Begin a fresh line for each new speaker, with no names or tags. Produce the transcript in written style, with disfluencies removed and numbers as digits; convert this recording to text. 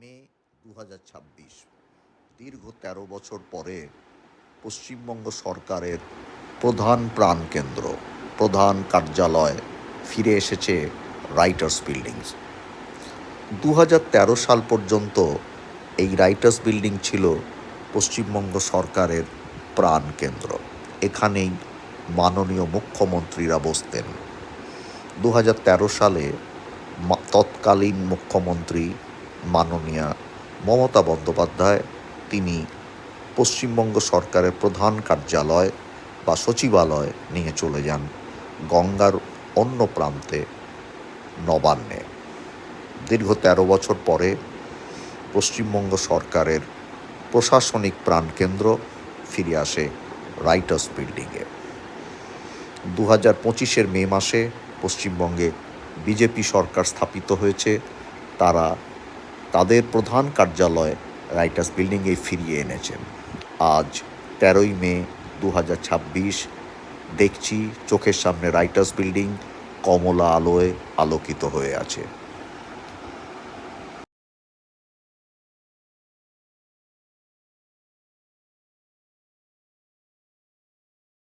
মে 2026 দীর্ঘ ১৩ বছর পরে পশ্চিমবঙ্গ সরকারের প্রধান প্রাণকেন্দ্র, প্রধান কার্যালয় ফিরে এসেছে রাইটার্স বিল্ডিংস। 2013 সাল পর্যন্ত এই রাইটার্স বিল্ডিং ছিল পশ্চিমবঙ্গ সরকারের প্রাণকেন্দ্র। এখানেই মাননীয় মুখ্যমন্ত্রীরা বসতেন। 2013 সালে তৎকালীন মুখ্যমন্ত্রী মাননীয়া মমতা বন্দ্যোপাধ্যায় তিনি পশ্চিমবঙ্গ সরকারের প্রধান কার্যালয় বা সচিবালয় নিয়ে চলে যান গঙ্গার অন্য প্রান্তে নবান্নে। দীর্ঘ 13 বছর পরে পশ্চিমবঙ্গ সরকারের প্রশাসনিক প্রাণকেন্দ্র ফিরে আসে রাইটার্স বিল্ডিংয়ে। 2025 মে মাসে পশ্চিমবঙ্গে বিজেপি সরকার স্থাপিত হয়েছে। তারা তাদের প্রধান কার্যালয় রাইটার্স বিল্ডিংয়ে ফিরিয়ে এনেছেন। আজ 13 মে 2026 দেখছি চোখের সামনে রাইটার্স বিল্ডিং কমলা আলোয় আলোকিত হয়ে আছে।